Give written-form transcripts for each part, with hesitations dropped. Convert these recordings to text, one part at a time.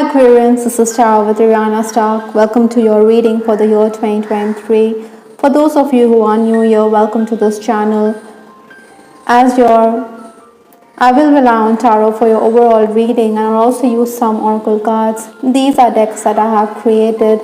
Aquarians, this is Tara with Ariana Stark. Welcome to your reading for the year 2023. For those of you who are new here, welcome to this channel. I will rely on tarot for your overall reading, and I'll also use some oracle cards. These are decks that I have created.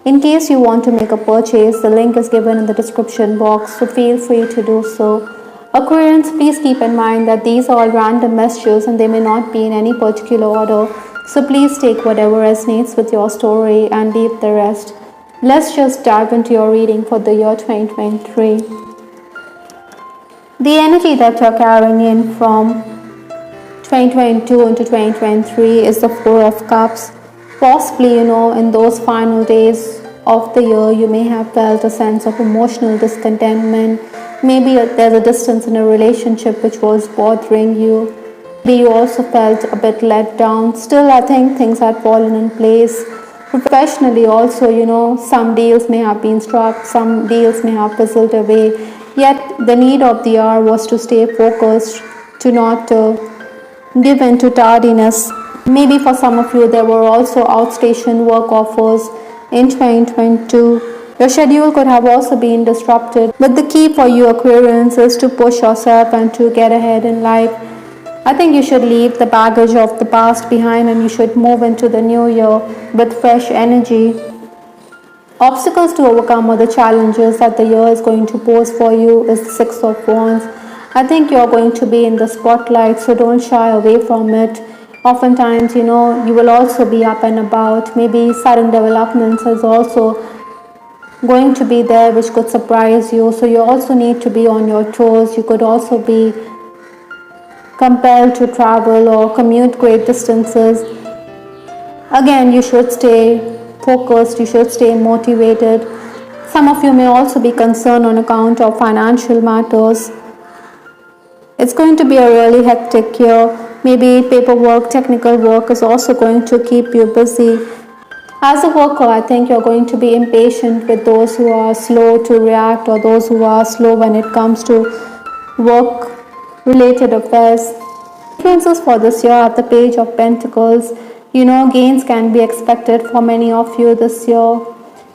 In case you want to make a purchase, the link is given in the description box, so feel free to do so. Aquarians, please keep in mind that these are all random messages and they may not be in any particular order. So please take whatever resonates with your story and leave the rest. Let's just dive into your reading for the year 2023. The energy that you're carrying in from 2022 into 2023 is the Four of Cups. Possibly, in those final days of the year, you may have felt a sense of emotional discontentment. Maybe there's a distance in a relationship which was bothering you. Maybe you also felt a bit let down. Still, I think things had fallen in place. Professionally also, some deals may have been struck, some deals may have fizzled away. Yet the need of the hour was to stay focused, to not give in to tardiness. Maybe for some of you, there were also outstation work offers in 2022. Your schedule could have also been disrupted. But the key for you Aquarians is to push yourself and to get ahead in life. I think you should leave the baggage of the past behind and you should move into the new year with fresh energy. Obstacles to overcome or the challenges that the year is going to pose for you is the Six of Wands. I think you're going to be in the spotlight, so don't shy away from it. Oftentimes, you will also be up and about. Maybe sudden developments is also going to be there which could surprise you. So you also need to be on your toes. You could also be compelled to travel or commute great distances. Again, you should stay focused, you should stay motivated. Some of you may also be concerned on account of financial matters. It's going to be a really hectic year. Maybe paperwork, technical work is also going to keep you busy. As a worker, I think you're going to be impatient with those who are slow to react or those who are slow when it comes to work-related affairs. Influences for this year are the Page of Pentacles. Gains can be expected for many of you this year.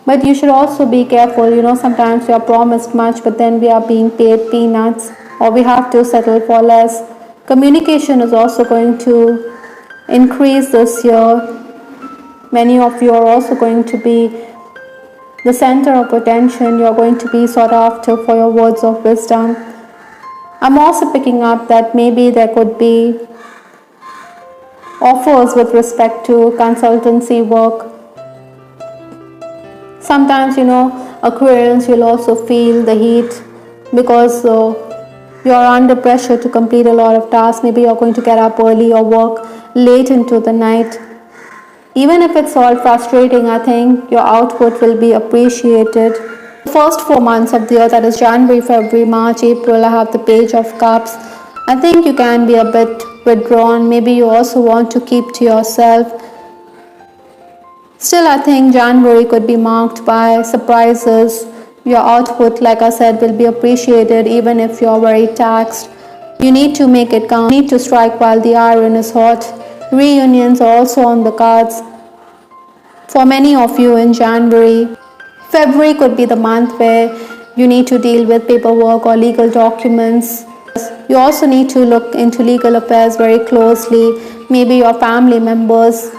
But you should also be careful. Sometimes we are promised much, but then we are being paid peanuts, or we have to settle for less. Communication is also going to increase this year. Many of you are also going to be the center of attention. You're going to be sought after for your words of wisdom. I'm also picking up that maybe there could be offers with respect to consultancy work. Sometimes, Aquarians, you'll also feel the heat because you're under pressure to complete a lot of tasks. Maybe you're going to get up early or work late into the night. Even if it's all frustrating, I think your output will be appreciated. The first 4 months of the year, that is January, February, March, April, I have the Page of Cups. I think you can be a bit withdrawn. Maybe you also want to keep to yourself. Still, I think January could be marked by surprises. Your output, like I said, will be appreciated even if you're very taxed. You need to make it count. You need to strike while the iron is hot. Reunions are also on the cards for many of you in January. February could be the month where you need to deal with paperwork or legal documents. You also need to look into legal affairs very closely. Maybe your family members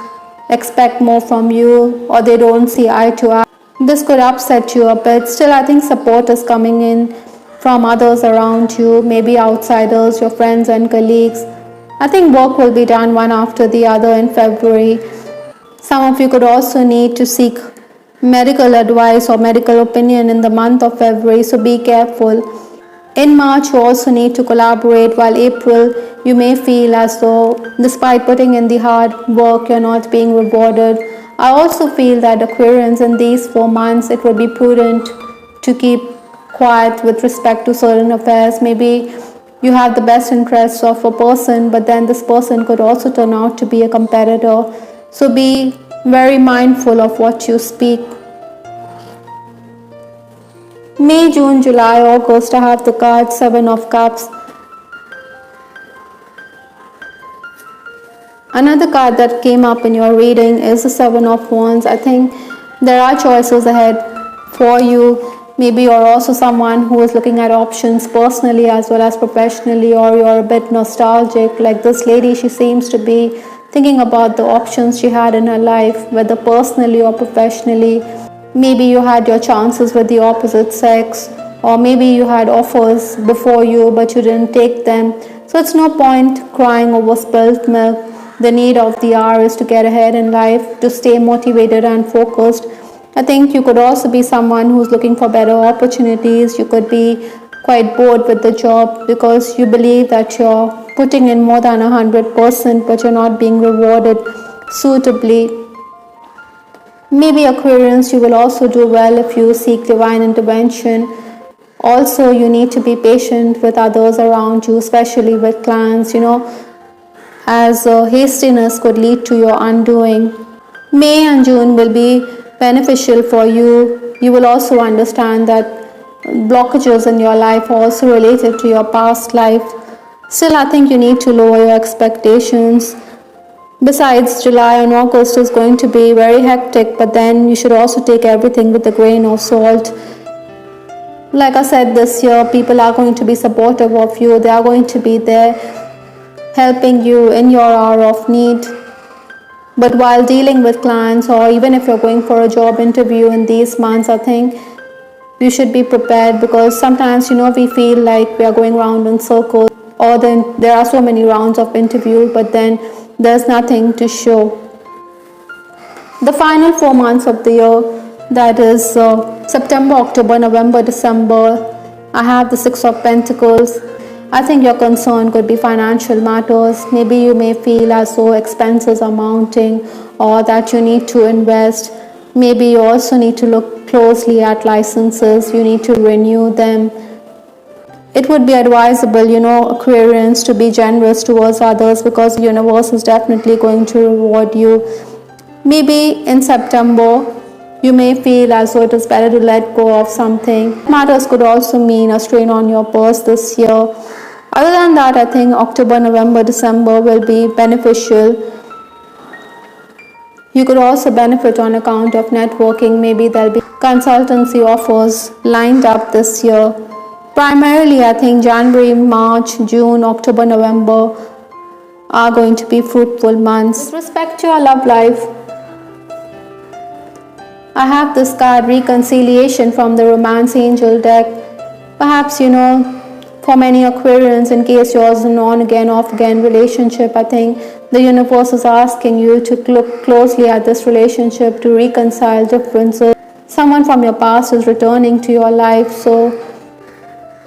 expect more from you or they don't see eye to eye. This could upset you a bit. Still, I think support is coming in from others around you, maybe outsiders, your friends and colleagues. I think work will be done one after the other in February. Some of you could also need to seek medical advice or medical opinion in the month of February, so be careful. In March, you also need to collaborate, while April, you may feel as though despite putting in the hard work, you're not being rewarded. I also feel that Aquarians, in these 4 months, it would be prudent to keep quiet with respect to certain affairs. Maybe you have the best interests of a person, but then this person could also turn out to be a competitor. So be very mindful of what you speak. May, June, July, August, I have the card Seven of Cups. Another card that came up in your reading is the Seven of Wands. I think there are choices ahead for you. Maybe you're also someone who is looking at options personally as well as professionally, or you're a bit nostalgic. Like this lady, she seems to be thinking about the options she had in her life, whether personally or professionally. Maybe you had your chances with the opposite sex, or maybe you had offers before you but you didn't take them. So it's no point crying over spilt milk. The need of the hour is to get ahead in life, to stay motivated and focused. I think you could also be someone who's looking for better opportunities. You could be quite bored with the job because you believe that you're putting in more than 100%, but you're not being rewarded suitably. Maybe Aquarians, you will also do well if you seek divine intervention. Also, you need to be patient with others around you, especially with clients, as hastiness could lead to your undoing. May and June will be beneficial for you. You will also understand that blockages in your life are also related to your past life. Still, I think you need to lower your expectations. Besides, July and August is going to be very hectic, but then you should also take everything with a grain of salt. Like I said, this year people are going to be supportive of you. They are going to be there helping you in your hour of need. But while dealing with clients, or even if you're going for a job interview in these months, I think you should be prepared, because sometimes we feel like we are going round in circles, or then there are so many rounds of interview, but then there's nothing to show. The final 4 months of the year, that is September, October, November, December, I have the Six of Pentacles. I think your concern could be financial matters. Maybe you may feel as though expenses are mounting, or that you need to invest. Maybe you also need to look closely at licenses. You need to renew them. It would be advisable, Aquarians, to be generous towards others, because the universe is definitely going to reward you. Maybe in September, you may feel as though it is better to let go of something. Matters could also mean a strain on your purse this year. Other than that, I think October, November, December will be beneficial. You could also benefit on account of networking. Maybe there'll be consultancy offers lined up this year. Primarily, I think January, March, June, October, November are going to be fruitful months. With respect to your love life, I have this card, Reconciliation, from the Romance Angel deck. Perhaps, for many Aquarians, in case yours is an on-again, off-again relationship, I think the universe is asking you to look closely at this relationship, to reconcile differences. Someone from your past is returning to your life, so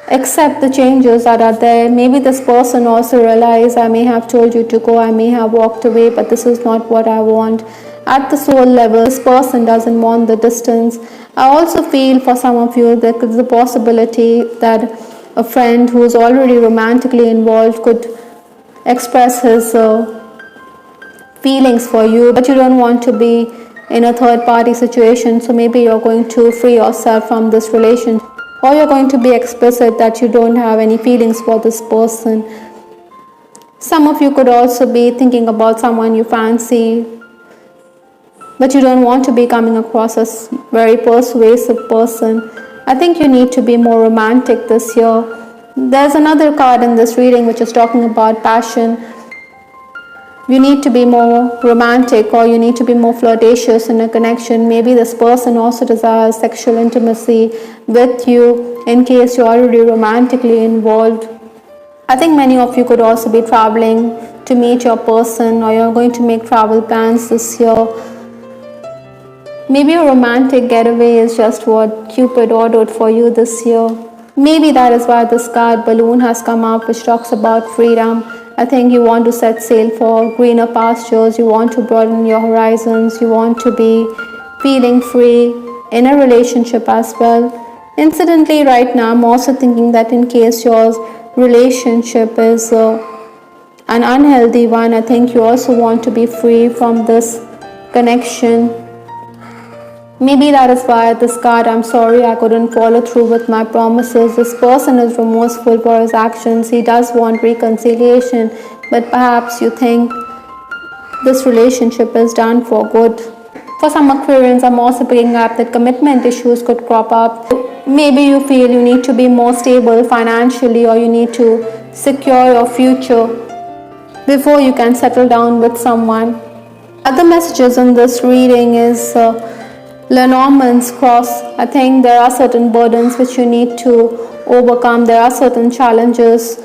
accept the changes that are there. Maybe this person also realized, I may have told you to go, I may have walked away, but this is not what I want. At the soul level, this person doesn't want the distance. I also feel for some of you there is a possibility that a friend who is already romantically involved could express his feelings for you, but you don't want to be in a third party situation. So maybe you're going to free yourself from this relationship, or you're going to be explicit that you don't have any feelings for this person. Some of you could also be thinking about someone you fancy, but you don't want to be coming across as very persuasive person. I think you need to be more romantic this year. There's another card in this reading which is talking about passion. You need to be more romantic, or you need to be more flirtatious in a connection. Maybe this person also desires sexual intimacy with you, in case you're already romantically involved. I think many of you could also be traveling to meet your person, or you're going to make travel plans this year. Maybe a romantic getaway is just what Cupid ordered for you this year. Maybe that is why this card Balloon has come up, which talks about freedom. I think you want to set sail for greener pastures. You want to broaden your horizons. You want to be feeling free in a relationship as well. Incidentally, right now, I'm also thinking that in case your relationship is an unhealthy one, I think you also want to be free from this connection. Maybe that is why this card, I'm sorry I couldn't follow through with my promises. This person is remorseful for his actions. He does want reconciliation, but perhaps you think this relationship is done for good. For some Aquarians, I'm also picking up that commitment issues could crop up. Maybe you feel you need to be more stable financially, or you need to secure your future before you can settle down with someone. Other messages in this reading is Lenormand's cross. I think there are certain burdens which you need to overcome. There are certain challenges.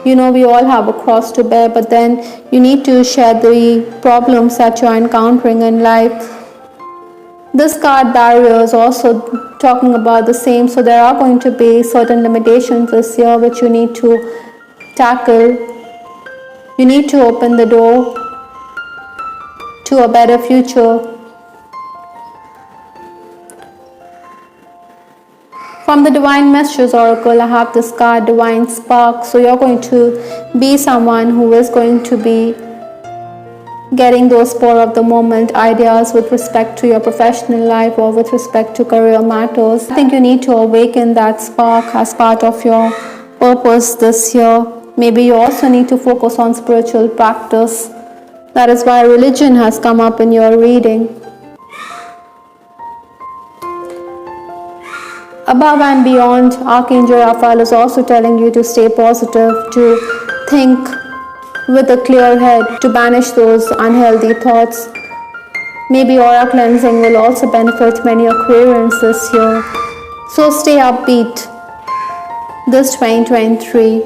We all have a cross to bear, but then you need to share the problems that you are encountering in life. This card barrier is also talking about the same. So there are going to be certain limitations this year which you need to tackle. You need to open the door to a better future. From the Divine Messages Oracle, I have this card, Divine Spark. So you're going to be someone who is going to be getting those spur of the moment ideas with respect to your professional life or with respect to career matters. I think you need to awaken that spark as part of your purpose this year. Maybe you also need to focus on spiritual practice. That is why religion has come up in your reading. Above and beyond, Archangel Raphael is also telling you to stay positive, to think with a clear head, to banish those unhealthy thoughts. Maybe aura cleansing will also benefit many Aquarians this year. So stay upbeat this 2023.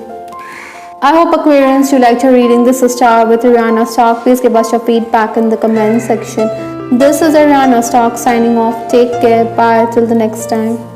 I hope Aquarians you liked your reading. This is Star with Ariana Stark. Please give us your feedback in the comment section. This is Ariana Stark signing off. Take care. Bye. Till the next time.